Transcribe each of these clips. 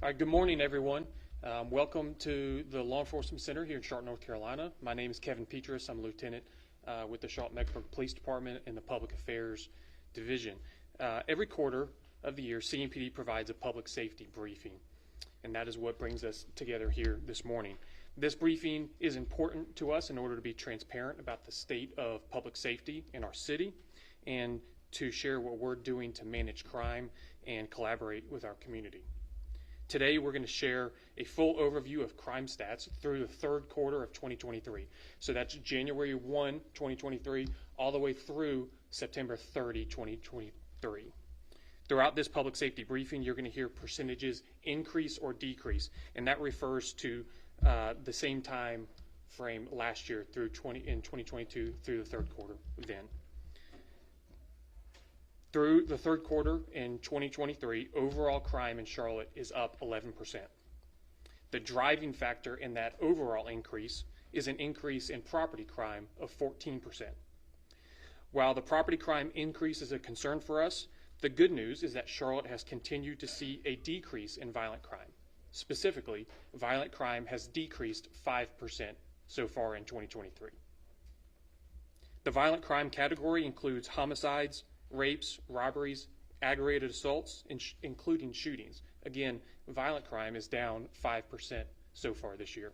All right, good morning, everyone. Welcome to the Law Enforcement Center here in Charlotte, North Carolina. My name is Kevin Petrus. I'm a lieutenant with the Charlotte-Mecklenburg Police Department in the Public Affairs Division. Every quarter of the year, CMPD provides a public safety briefing, and that is what brings us together here this morning. This briefing is important to us in order to be transparent about the state of public safety in our city and to share what we're doing to manage crime and collaborate with our community. Today, we're going to share a full overview of crime stats through the third quarter of 2023. So that's January 1, 2023, all the way through September 30, 2023. Throughout this public safety briefing, you're going to hear percentages increase or decrease, and that refers to the same time frame last year through 2022 through the third quarter then. Through the third quarter in 2023, overall crime in Charlotte is up 11%. The driving factor in that overall increase is an increase in property crime of 14%. While the property crime increase is a concern for us, the good news is that Charlotte has continued to see a decrease in violent crime. Specifically, violent crime has decreased 5% so far in 2023. The violent crime category includes homicides, rapes, robberies, aggravated assaults, including shootings. Again, violent crime is down 5% so far this year.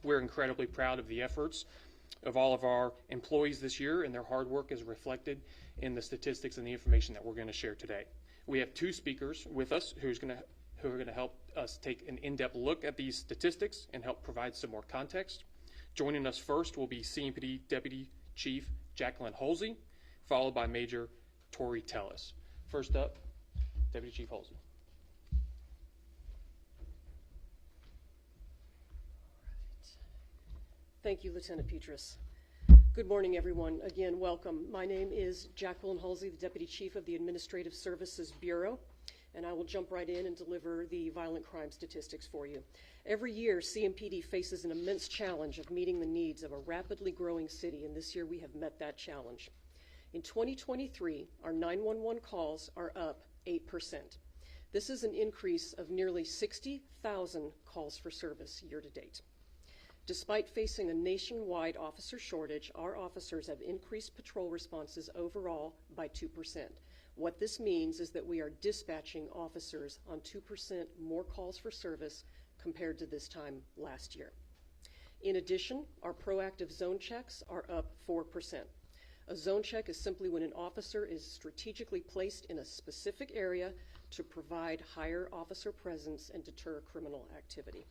We're incredibly proud of the efforts of all of our employees this year, and their hard work is reflected in the statistics and the information that we're going to share today. We have two speakers with us who are going to help us take an in-depth look at these statistics and help provide some more context. Joining us first will be CMPD Deputy Chief Jacqueline Halsey, followed by Major Tori Tellis. First up, Deputy Chief Halsey. Thank you, Lieutenant Petrus. Good morning, everyone. Again, welcome. My name is Jacqueline Halsey, the Deputy Chief of the Administrative Services Bureau, and I will jump right in and deliver the violent crime statistics for you. Every year, CMPD faces an immense challenge of meeting the needs of a rapidly growing city, and this year we have met that challenge. In 2023, our 911 calls are up 8%. This is an increase of nearly 60,000 calls for service year to date. Despite facing a nationwide officer shortage, our officers have increased patrol responses overall by 2%. What this means is that we are dispatching officers on 2% more calls for service compared to this time last year. In addition, our proactive zone checks are up 4%. A zone check is simply when an officer is strategically placed in a specific area to provide higher officer presence and deter criminal activity.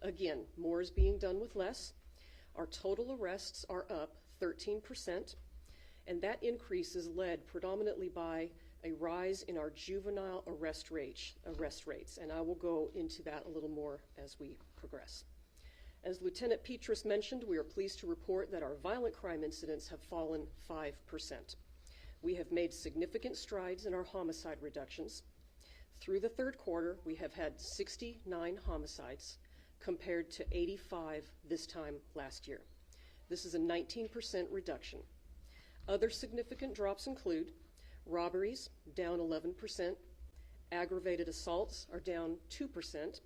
Again, more is being done with less. Our total arrests are up 13%, and that increase is led predominantly by a rise in our juvenile arrest rates, and I will go into that a little more as we progress. As Lieutenant Petrus mentioned, we are pleased to report that our violent crime incidents have fallen 5%. We have made significant strides in our homicide reductions. Through the third quarter, we have had 69 homicides compared to 85 this time last year. This is a 19% reduction. Other significant drops include robberies, down 11%, aggravated assaults are down 2%,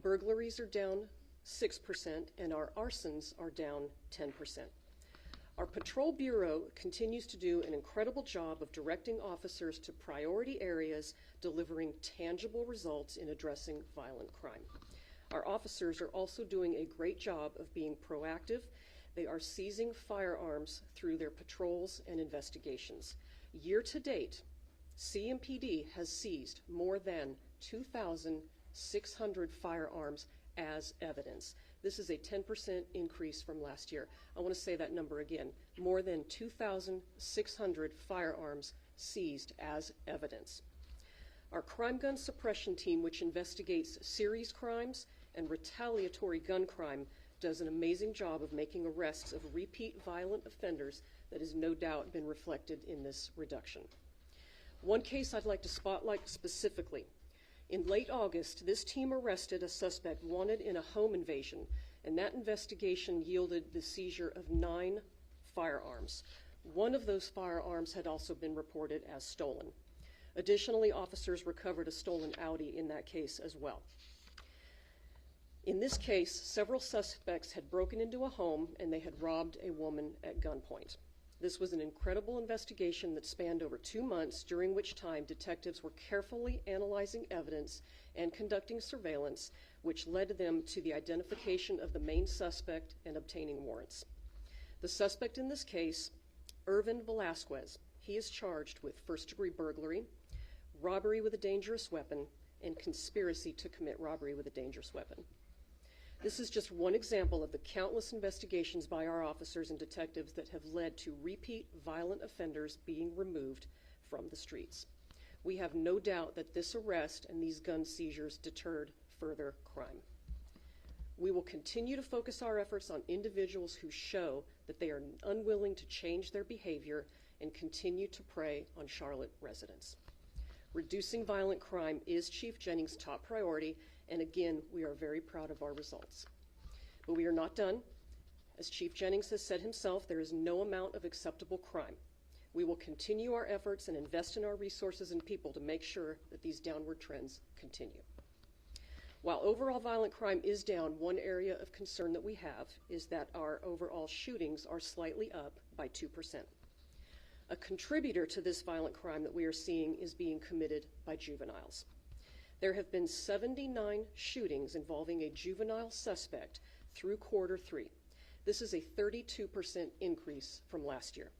burglaries are down 6%, and our arsons are down 10%. Our Patrol Bureau continues to do an incredible job of directing officers to priority areas, delivering tangible results in addressing violent crime. Our officers are also doing a great job of being proactive. They are seizing firearms through their patrols and investigations. Year to date, CMPD has seized more than 2,600 firearms as evidence. This is a 10% increase from last year. I want to say that number again. More than 2,600 firearms seized as evidence. Our crime gun suppression team, which investigates serious crimes and retaliatory gun crime, does an amazing job of making arrests of repeat violent offenders that has no doubt been reflected in this reduction. One case I'd like to spotlight specifically. In late August, this team arrested a suspect wanted in a home invasion, and that investigation yielded the seizure of 9 firearms. One of those firearms had also been reported as stolen. Additionally, officers recovered a stolen Audi in that case as well. In this case, several suspects had broken into a home and they had robbed a woman at gunpoint. This was an incredible investigation that spanned over 2 months, during which time detectives were carefully analyzing evidence and conducting surveillance, which led them to the identification of the main suspect and obtaining warrants. The suspect in this case, Irvin Velasquez, he is charged with first-degree burglary, robbery with a dangerous weapon, and conspiracy to commit robbery with a dangerous weapon. This is just one example of the countless investigations by our officers and detectives that have led to repeat violent offenders being removed from the streets. We have no doubt that this arrest and these gun seizures deterred further crime. We will continue to focus our efforts on individuals who show that they are unwilling to change their behavior and continue to prey on Charlotte residents. Reducing violent crime is Chief Jennings' top priority, and again, we are very proud of our results. But we are not done. As Chief Jennings has said himself, there is no amount of acceptable crime. We will continue our efforts and invest in our resources and people to make sure that these downward trends continue. While overall violent crime is down, one area of concern that we have is that our overall shootings are slightly up by 2%. A contributor to this violent crime that we are seeing is being committed by juveniles. There have been 79 shootings involving a juvenile suspect through Q3. This is a 32% increase from last year.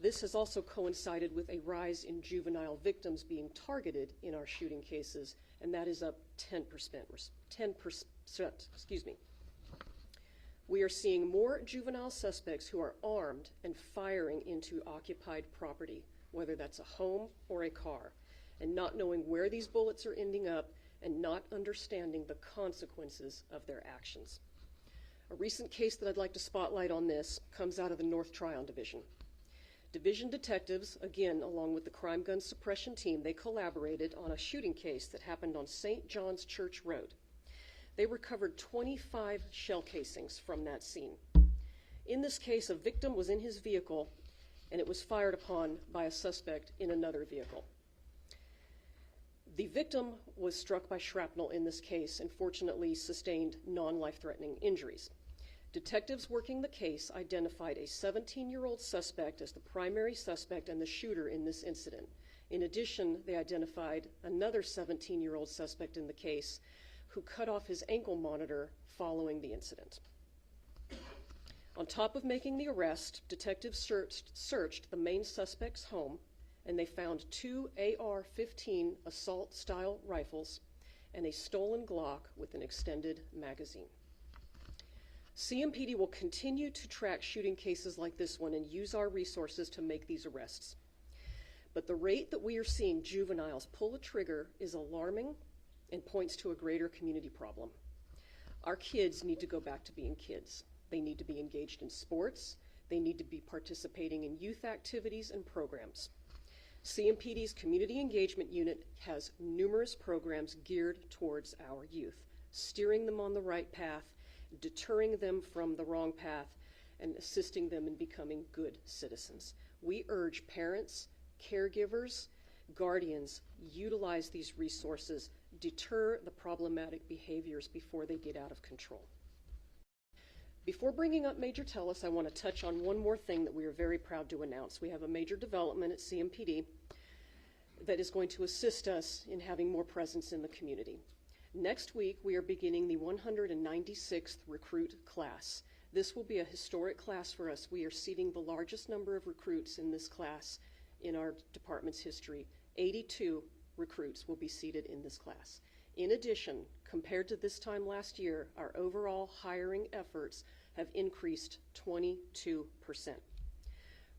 This has also coincided with a rise in juvenile victims being targeted in our shooting cases, and that is up 10%. We are seeing more juvenile suspects who are armed and firing into occupied property, whether that's a home or a car, and not knowing where these bullets are ending up and not understanding the consequences of their actions. A recent case that I'd like to spotlight on this comes out of the North Tryon Division. Division detectives, again, along with the crime gun suppression team, they collaborated on a shooting case that happened on St. John's Church Road. They recovered 25 shell casings from that scene. In this case, a victim was in his vehicle and it was fired upon by a suspect in another vehicle. The victim was struck by shrapnel in this case and fortunately sustained non-life-threatening injuries. Detectives working the case identified a 17-year-old suspect as the primary suspect and the shooter in this incident. In addition, they identified another 17-year-old suspect in the case who cut off his ankle monitor following the incident. On top of making the arrest, detectives searched the main suspect's home, and they found 2 AR-15 assault-style rifles and a stolen Glock with an extended magazine. CMPD will continue to track shooting cases like this one and use our resources to make these arrests. But the rate that we are seeing juveniles pull a trigger is alarming and points to a greater community problem. Our kids need to go back to being kids. They need to be engaged in sports. They need to be participating in youth activities and programs. CMPD's Community Engagement Unit has numerous programs geared towards our youth, steering them on the right path, deterring them from the wrong path, and assisting them in becoming good citizens. We urge parents, caregivers, guardians, utilize these resources, deter the problematic behaviors before they get out of control. Before bringing up Major Tellis, I want to touch on one more thing that we are very proud to announce. We have a major development at CMPD that is going to assist us in having more presence in the community. Next week, we are beginning the 196th recruit class. This will be a historic class for us. We are seating the largest number of recruits in this class in our department's history. 82 recruits will be seated in this class. In addition, compared to this time last year, our overall hiring efforts have increased 22%.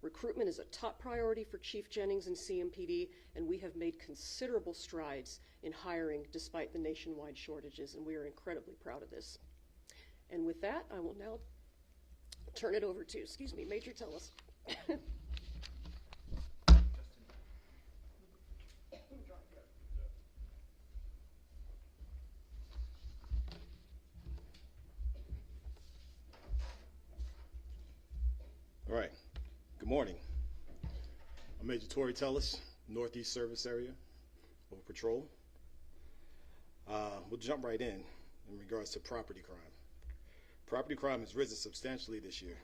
Recruitment is a top priority for Chief Jennings and CMPD, and we have made considerable strides in hiring despite the nationwide shortages, and we are incredibly proud of this. And with that, I will now turn it over to, Major Tellis. All right. Good morning. I'm Major Tory Tellis, Northeast Service Area or Patrol. We'll jump right in regards to property crime. Property crime has risen substantially this year.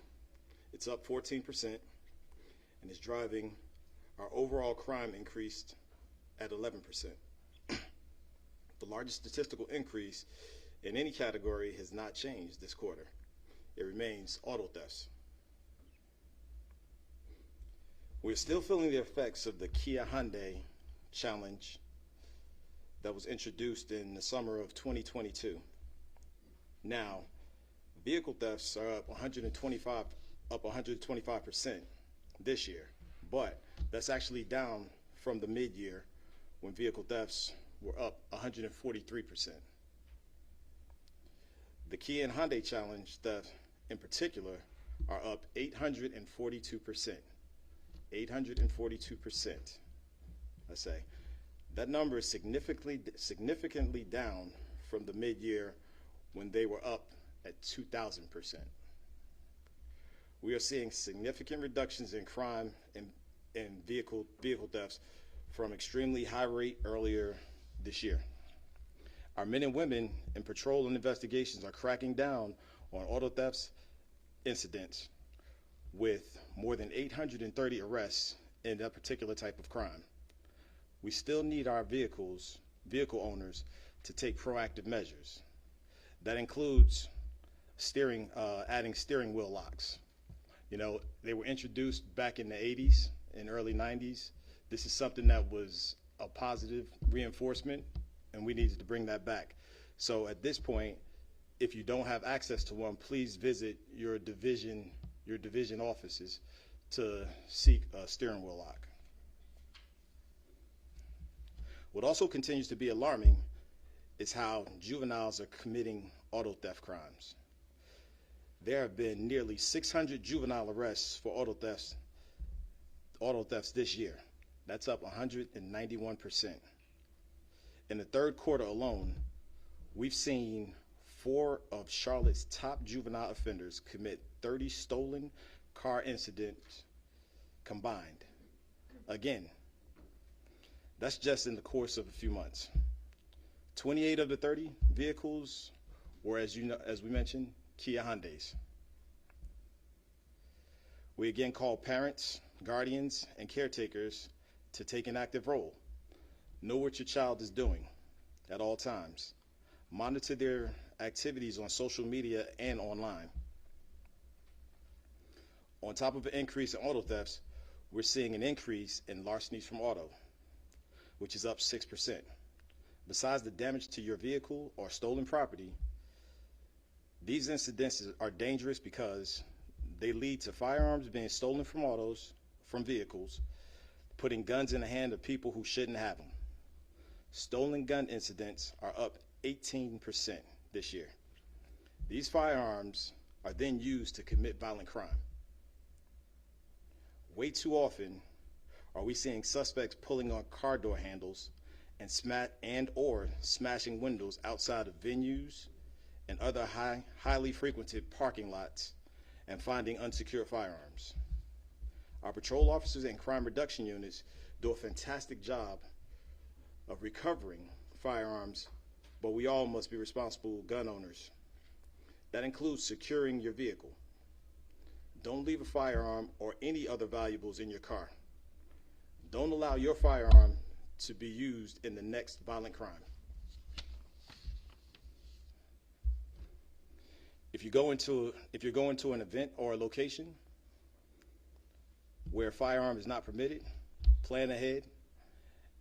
It's up 14% and is driving our overall crime increased at 11%. The largest statistical increase in any category has not changed this quarter. It remains auto thefts. We're still feeling the effects of the Kia Hyundai challenge that was introduced in the summer of 2022. Now, vehicle thefts are up 125% this year, but that's actually down from the mid-year when vehicle thefts were up 143%. The Kia and Hyundai challenge theft in particular are up 842%. 842%. I say that number is significantly down from the mid-year when they were up at 2,000%. We are seeing significant reductions in crime and vehicle thefts from extremely high rate earlier this year. Our men and women in patrol and investigations are cracking down on auto thefts incidents with more than 830 arrests in that particular type of crime. We still need our vehicle owners to take proactive measures. That includes adding steering wheel locks. You know, they were introduced back in the 80s and early 90s. This is something that was a positive reinforcement, and we needed to bring that back. So at this point, if you don't have access to one, please visit your division offices to seek a steering wheel lock. What also continues to be alarming is how juveniles are committing auto theft crimes. There have been nearly 600 juvenile arrests for auto thefts this year. That's up 191%. In the third quarter alone, we've seen 4 of Charlotte's top juvenile offenders commit 30 stolen car incidents combined. Again, that's just in the course of a few months. 28 of the 30 vehicles were, as we mentioned, Kia Hyundais. We again call parents, guardians, and caretakers to take an active role. Know what your child is doing at all times. Monitor their activities on social media and online. On top of an increase in auto thefts, we're seeing an increase in larcenies from auto, which is up 6%. Besides the damage to your vehicle or stolen property, these incidents are dangerous because they lead to firearms being stolen from vehicles, putting guns in the hand of people who shouldn't have them. Stolen gun incidents are up 18% this year. These firearms are then used to commit violent crime. Way too often are we seeing suspects pulling on car door handles and or smashing windows outside of venues and other highly frequented parking lots and finding unsecured firearms. Our patrol officers and crime reduction units do a fantastic job of recovering firearms, but we all must be responsible gun owners. That includes securing your vehicle. Don't leave a firearm or any other valuables in your car. Don't allow your firearm to be used in the next violent crime. If you're going to an event or a location where a firearm is not permitted, plan ahead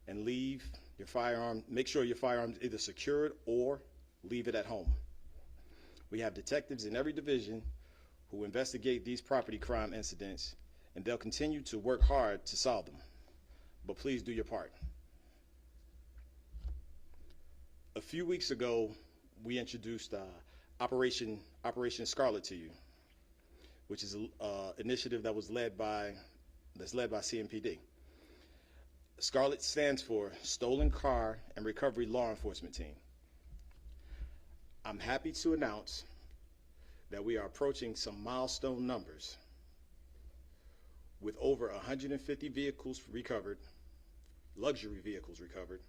and leave your firearm. Make sure your firearm is either secured or leave it at home. We have detectives in every division who investigate these property crime incidents, and they'll continue to work hard to solve them. But please do your part. A few weeks ago, we introduced Operation Scarlet to you, which is an initiative that was led by CMPD. Scarlet stands for Stolen Car and Recovery Law Enforcement Team. I'm happy to announce that we are approaching some milestone numbers with over 150 vehicles recovered, luxury vehicles recovered,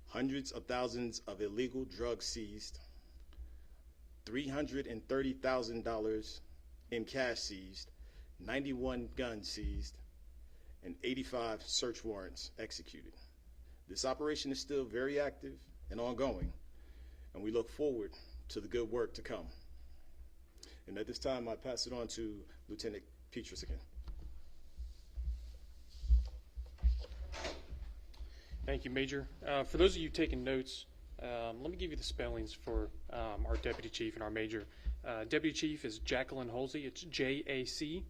hundreds of thousands of illegal drugs seized, $330,000 in cash seized, 91 guns seized, and 85 search warrants executed. This operation is still very active and ongoing, and we look forward to the good work to come. And at this time, I pass it on to Lieutenant Petrus again. Thank you, Major. For those of you taking notes, let me give you the spellings for our Deputy Chief and our Major. Deputy Chief is Jacqueline Holsey. It's Jacquelyn,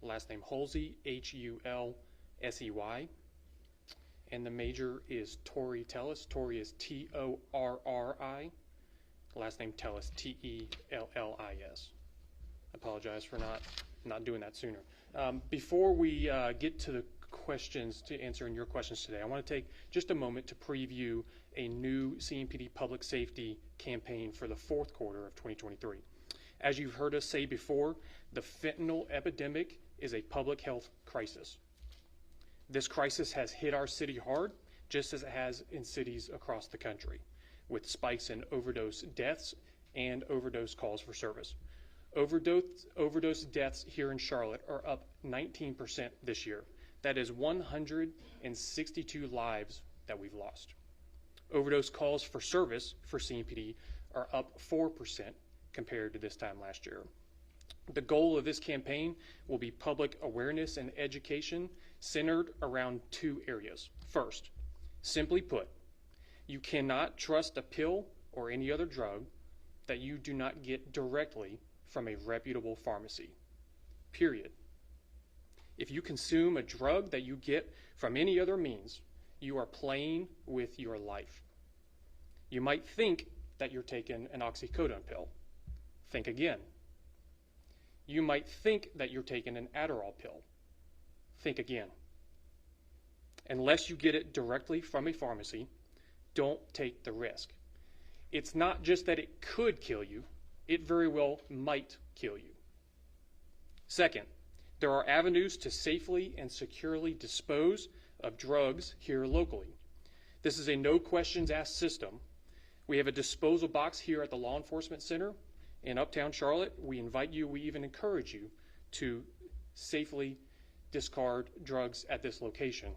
last name Holsey, Hulsey. And the Major is Tori Tellis. Tori is Torri, last name Tellis, Tellis. Apologize for not doing that sooner. Before we get to the questions, to answering your questions today, I want to take just a moment to preview a new CMPD public safety campaign for the fourth quarter of 2023. As you've heard us say before, the fentanyl epidemic is a public health crisis. This crisis has hit our city hard, just as it has in cities across the country, with spikes in overdose deaths and overdose calls for service. Overdose deaths here in Charlotte are up 19% this year. That is 162 lives that we've lost. Overdose calls for service for CMPD are up 4% compared to this time last year. The goal of this campaign will be public awareness and education centered around two areas. First, simply put, you cannot trust a pill or any other drug that you do not get directly from a reputable pharmacy, period. If you consume a drug that you get from any other means, you are playing with your life. You might think that you're taking an oxycodone pill. Think again. You might think that you're taking an Adderall pill. Think again. Unless you get it directly from a pharmacy, don't take the risk. It's not just that it could kill you, it very well might kill you. Second, there are avenues to safely and securely dispose of drugs here locally. This is a no questions asked system. We have a disposal box here at the Law Enforcement Center in Uptown Charlotte. We invite you, we even encourage you to safely discard drugs at this location.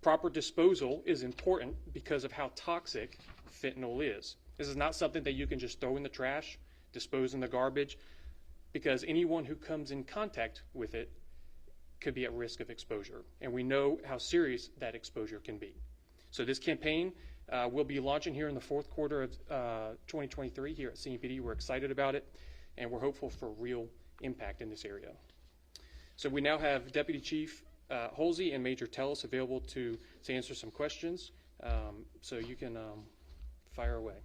Proper disposal is important because of how toxic fentanyl is. This is not something that you can just throw in the trash, dispose in the garbage, because anyone who comes in contact with it could be at risk of exposure. And we know how serious that exposure can be. So this campaign will be launching here in the fourth quarter of 2023 here at CMPD. We're excited about it, and we're hopeful for real impact in this area. So we now have Deputy Chief Holsey and Major Tellis available to answer some questions. So you can fire away.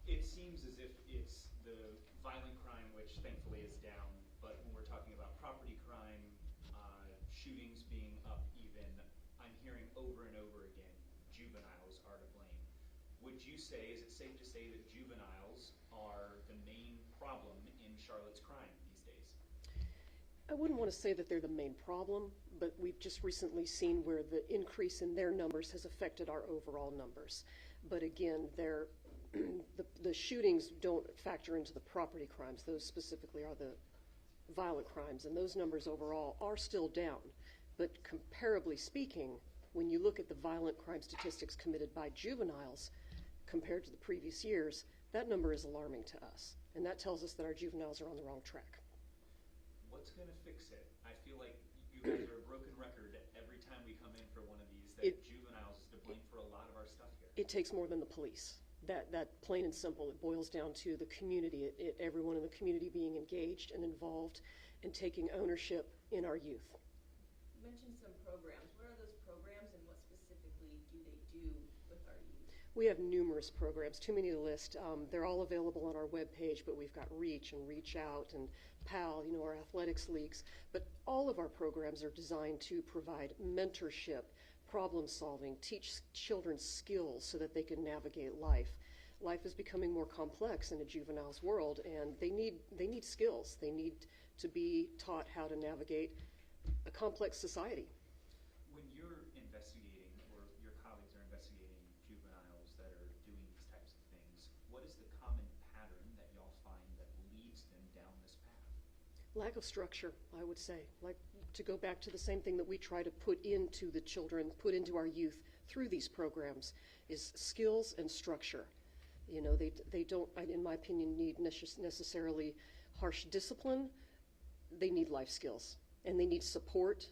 It seems as if it's the violent crime, which thankfully is down, but when we're talking about property crime, shootings being up even, I'm hearing over and over again, juveniles are to blame. Would you say, is it safe to say that juveniles are the main problem in Charlotte's crime these days? I wouldn't want to say that they're the main problem, but we've just recently seen where the increase in their numbers has affected our overall numbers. But again, the shootings don't factor into the property crimes. Those specifically are the violent crimes, and those numbers overall are still down. But comparably speaking, when you look at the violent crime statistics committed by juveniles compared to the previous years, that number is alarming to us. And that tells us that our juveniles are on the wrong track. What's going to fix it? I feel like you guys are a broken record every time we come in for one of these, that juveniles is to blame for a lot of our stuff here. It takes more than the police. That plain and simple. It boils down to the community, everyone in the community being engaged and involved and taking ownership in our youth. You mentioned some programs. What are those programs and what specifically do they do with our youth? We have numerous programs, too many to list. They're all available on our webpage, but we've got Reach and Reach Out and PAL, our athletics leagues. But all of our programs are designed to provide mentorship, problem solving, teach children skills so that they can navigate life. Life is becoming more complex in a juvenile's world, and they need skills. They need to be taught how to navigate a complex society. When you're investigating, or your colleagues are investigating juveniles that are doing these types of things, what is the common pattern that y'all find that leads them down this path? Lack of structure, I would say. Like, to go back to the same thing that we try to put into the children, put into our youth through these programs, is skills and structure. You know, they don't, in my opinion, need necessarily harsh discipline. They need life skills, and they need support,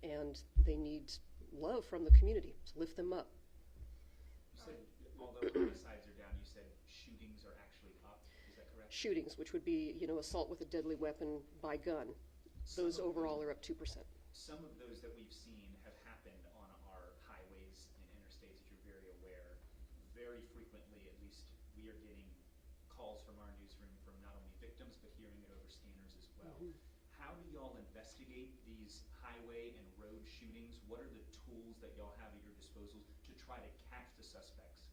and they need love from the community to lift them up. You said, although homicides are down, you said shootings are actually up. Is that correct? Shootings, which would be, you know, assault with a deadly weapon by gun, those overall are up 2%. Some of those that we've seen have happened on our highways and interstates, as you're very aware. Very frequently, at least, we are getting calls from our newsroom from not only victims, but hearing it over scanners as well. Mm-hmm. How do y'all investigate these highway and road shootings? What are the tools that y'all have at your disposal to try to catch the suspects?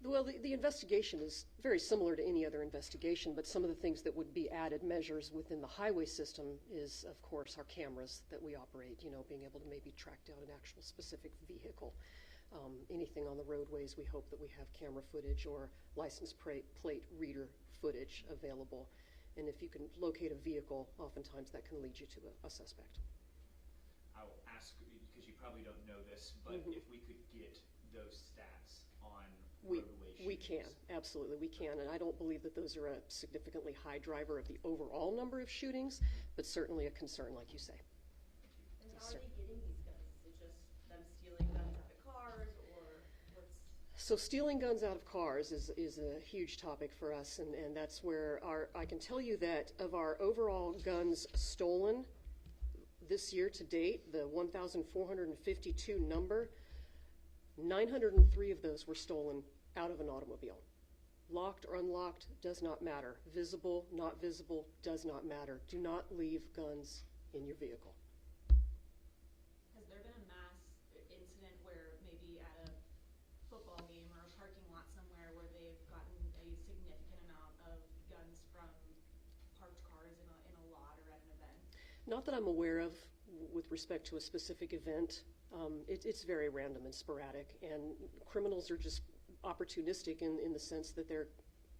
Well, the investigation is very similar to any other investigation, but some of the things that would be added measures within the highway system is, of course, our cameras that we operate, you know, being able to maybe track down an actual specific vehicle. Anything on the roadways, we hope that we have camera footage or license plate reader footage available. And if you can locate a vehicle, oftentimes that can lead you to a suspect. I will ask, because you probably don't know this, but if we could get those stats on roadway shootings. We can, absolutely, we can. And I don't believe that those are a significantly high driver of the overall number of shootings, but certainly a concern, like you say. And how are they getting these guns? Is it just them stealing guns out of cars, or what's? So stealing guns out of cars is a huge topic for us, and that's where I can tell you that of our overall guns stolen this year to date, the 1,452 number, 903 of those were stolen out of an automobile. Locked or unlocked does not matter. Visible, not visible, does not matter. Do not leave guns in your vehicle. Has there been a mass incident where maybe at a football game or a parking lot somewhere where they've gotten a significant amount of guns from parked cars in a lot or at an event? Not that I'm aware of with respect to a specific event. It's very random and sporadic, and criminals are just opportunistic in the sense that they're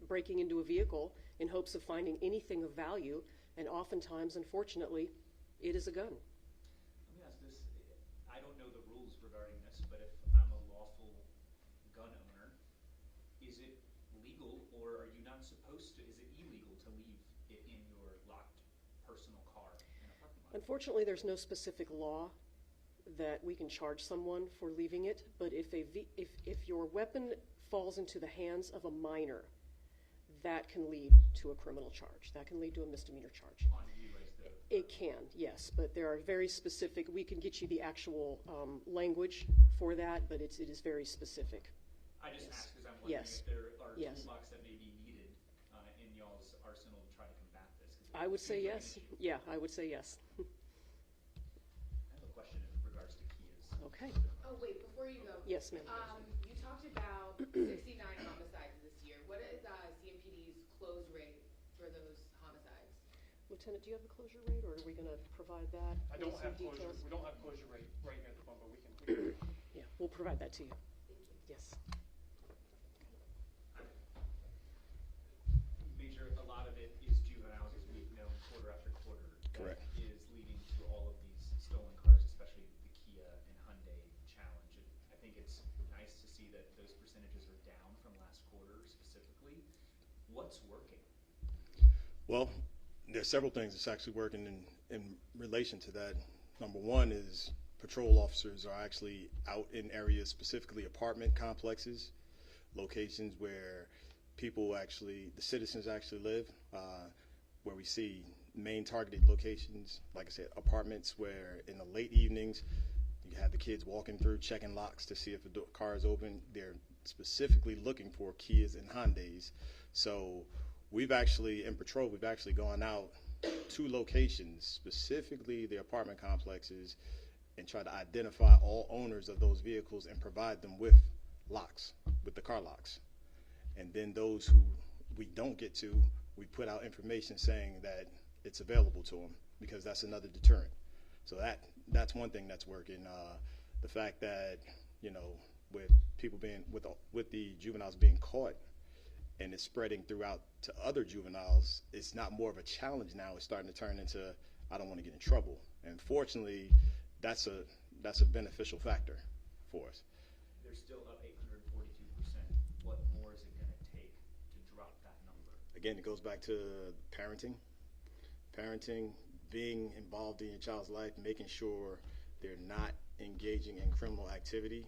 breaking into a vehicle in hopes of finding anything of value, and oftentimes, unfortunately, it is a gun. Let me ask this. I don't know the rules regarding this, but if I'm a lawful gun owner, is it legal, or are you not supposed to, is it illegal to leave it in your locked personal car in a parking lot? Unfortunately, there's no specific law that we can charge someone for leaving it, but if your weapon falls into the hands of a minor, that can lead to a criminal charge. That can lead to a misdemeanor charge. On you as the... It can, yes, but there are very specific, we can get you the actual language for that, but it is very specific. I just ask because I'm wondering Yes. if there are Yes. toolbox that may be needed in y'all's arsenal to try to combat this. 'Cause I would it say seems like an yes. issue. Yeah, I would say yes. I have a question in regards to Kias. Okay. Oh, wait, before you go. Yes, ma'am. You talked about 69 homicides this year. What is CMPD's close rate for those homicides? Lieutenant, do you have a closure rate, or are we going to provide that? I don't with have some closure, details? we don't have closure rate right here at the moment, but we can. Yeah, we'll provide that to you. Thank you. Yes. Major, a lot of it is juveniles, as we've known quarter after quarter. Correct. That is leading to all of these stolen cars, especially the Kia and Hyundai challenge. And I think it's nice to see that those percentages are down from last quarter specifically. What's working? Well, there's several things that's actually working in relation to that. Number one is patrol officers are actually out in areas, specifically apartment complexes, locations where people actually, the citizens actually live, where we see main targeted locations, like I said, apartments where in the late evenings, you have the kids walking through, checking locks to see if the car is open. They're specifically looking for Kias and Hyundais. So we've actually, in patrol, we've actually gone out to locations, specifically the apartment complexes, and try to identify all owners of those vehicles and provide them with locks, with the car locks. And then those who we don't get to, we put out information saying that it's available to them, because that's another deterrent. So that's one thing that's working. The fact that, you know, with people being, with the juveniles being caught and it's spreading throughout to other juveniles, it's not more of a challenge now. It's starting to turn into, I don't want to get in trouble. And fortunately, that's a beneficial factor for us. They're still up 842%. What more is it going to take to drop that number? Again, it goes back to parenting, being involved in your child's life, making sure they're not engaging in criminal activity.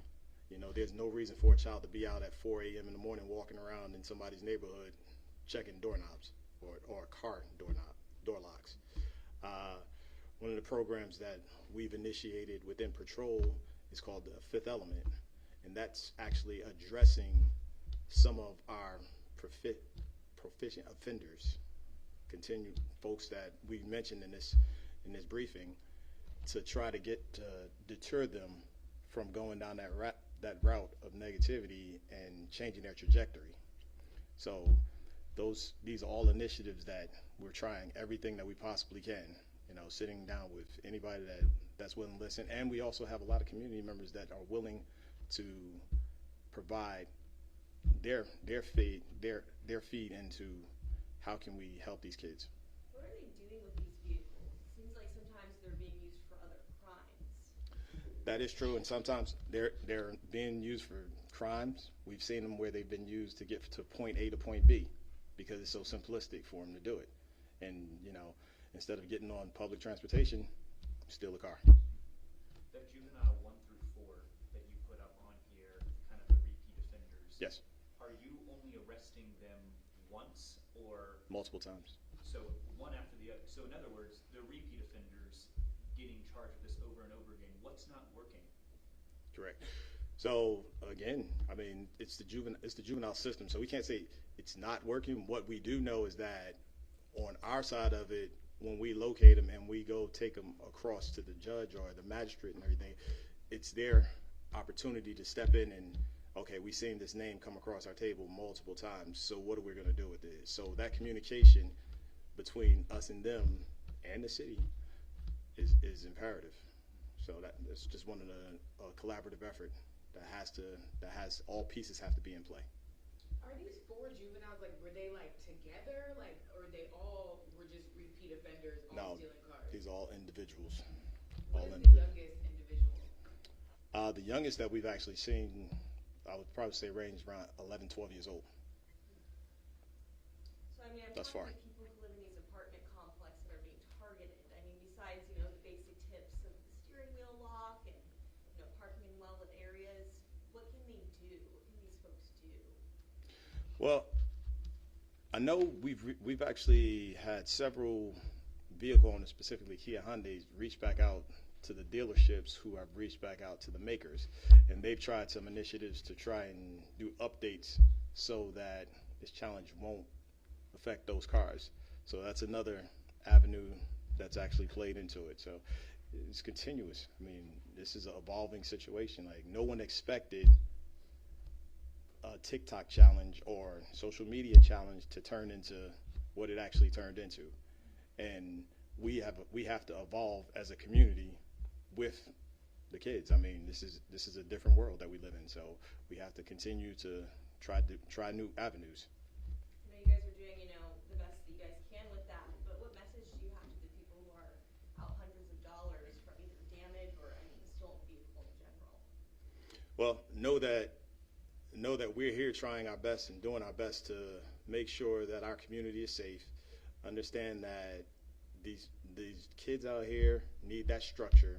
You know, there's no reason for a child to be out at 4 a.m. in the morning walking around in somebody's neighborhood checking doorknobs or a car door locks. One of the programs that we've initiated within patrol is called the Fifth Element, and that's actually addressing some of our proficient offenders, continued folks that we mentioned in this briefing, to try to deter them from going down that route of negativity and changing their trajectory. So these are all initiatives that we're trying everything that we possibly can, you know, sitting down with anybody that's willing to listen. And we also have a lot of community members that are willing to provide their feed into how can we help these kids. What are they doing with these vehicles? It seems like sometimes they're being used for other crimes. That is true, and sometimes they're being used for crimes. We've seen them where they've been used to get to point A to point B because it's so simplistic for them to do it. And, you know, instead of getting on public transportation, steal a car. The juvenile 1 through 4 that you put up on here, kind of the repeat offenders. Yes. Are you only arresting them once or Multiple times. so one after the other? So in other words, the repeat offenders getting charged with this over and over again, what's not working? Correct. So again, I mean, it's the juvenile system, so we can't say it's not working. What we do know is that on our side of it, when we locate them and we go take them across to the judge or the magistrate and everything, it's their opportunity to step in and, okay, we've seen this name come across our table multiple times, so what are we going to do with it? So that communication between us and them and the city is imperative. So that's just one of the collaborative effort that has all pieces have to be in play. Are these 4 juveniles, like, were they, like, together, like, or they all were just repeat offenders, all No, stealing cars? these are all individuals. What All is the individuals. youngest individual? The youngest that we've actually seen, I would probably say range around 11, 12 years old. So I mean, I'm Thus talking far. to people who live in these apartment complexes that are being targeted. I mean, besides, you know, the basic tips of the steering wheel lock and, you know, parking in well-lit areas, what can they do? What can these folks do? Well, I know we've actually had several vehicle owners, specifically Kia Hyundai, reach back out to the dealerships who have reached back out to the makers, and they've tried some initiatives to try and do updates so that this challenge won't affect those cars. So that's another avenue that's actually played into it. So it's continuous. I mean, this is an evolving situation. Like, no one expected a TikTok challenge or social media challenge to turn into what it actually turned into. And we have to evolve as a community with the kids. I mean, this is a different world that we live in, so we have to continue to try new avenues. I know you guys are doing, you know, the best that you guys can with that, but what message do you have to the people who are out hundreds of dollars from either damage or, I mean, the stolen vehicle in general? Well, know that we're here trying our best and doing our best to make sure that our community is safe. Understand that these kids out here need that structure,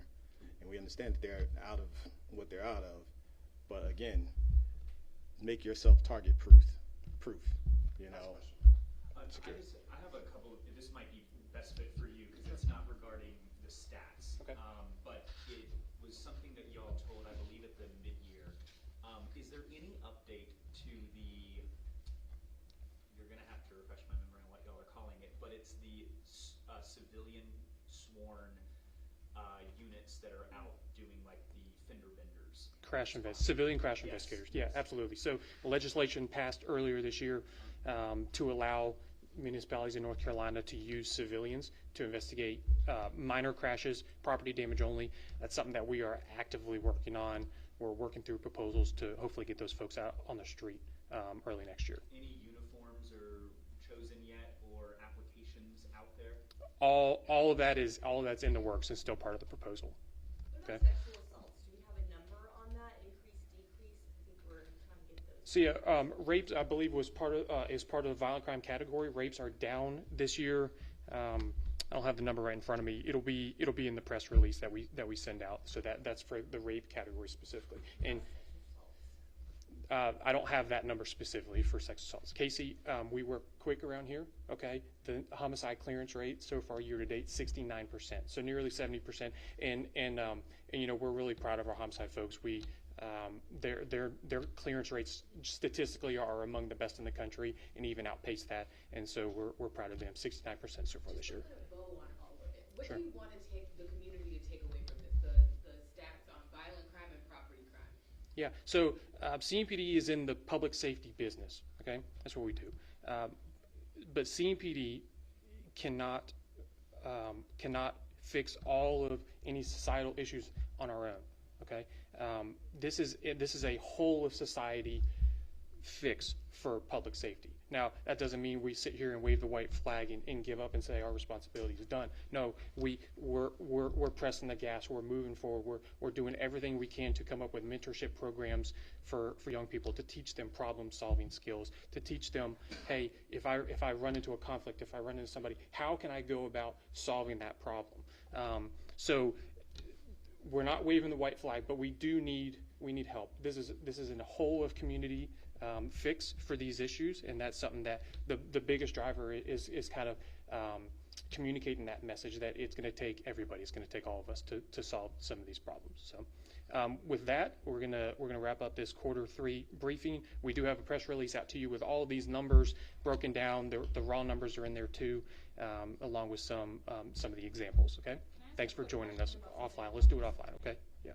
and we understand that they're out of what they're out of. But again, make yourself target proof. You know. I have a couple of, this might be best fit for you because it's not regarding the stats. Okay. But it was something that y'all told, I believe, at the mid-year. Is there any update to the, you're going to have to refresh my memory on what y'all are calling it, but it's the civilian sworn units that are out doing like the fender benders. Civilian crash Yes. investigators. Yeah, absolutely. So legislation passed earlier this year to allow municipalities in North Carolina to use civilians to investigate minor crashes, property damage only. That's something that we are actively working on. We're working through proposals to hopefully get those folks out on the street early next year. Any uniforms are chosen yet or applications out there? All of that's in the works and still part of the proposal. What Okay. about sexual assaults? Do we have a number on that? Increase, decrease? I think we're trying to get those. So yeah, rapes I believe was is part of the violent crime category. Rapes are down this year. I don't have the number right in front of me. It'll be in the press release that we send out. So that's for the rape category specifically. And I don't have that number specifically for sex assaults. Casey, we work quick around here. Okay, the homicide clearance rate so far year to date 69%, so nearly 70%. And you know, we're really proud of our homicide folks. We their clearance rates statistically are among the best in the country and even outpace that. And so we're proud of them. 69% so far this year. Just to put a bow on all of it, what Sure. do you want to take the community to take away from this? The stats on violent crime and property crime. Yeah, so CMPD is in the public safety business, okay? That's what we do. But CMPD cannot fix all of any societal issues on our own, okay? This is a whole of society fix for public safety. Now, that doesn't mean we sit here and wave the white flag and give up and say our responsibility is done. No, we're pressing the gas. We're moving forward. We're doing everything we can to come up with mentorship programs for young people, to teach them problem-solving skills, to teach them, hey, if I run into a conflict, if I run into somebody, how can I go about solving that problem? So we're not waving the white flag, but we need help. This is a whole of community fix for these issues, and that's something that the biggest driver is kind of communicating that message that it's going to take everybody. It's going to take all of us to solve some of these problems. So with that, we're gonna wrap up this Q3 briefing. We do have a press release out to you with all of these numbers broken down. The raw numbers are in there too, along with some of the examples. Okay. Thanks for joining us offline. Let's do it offline. Okay. Yeah.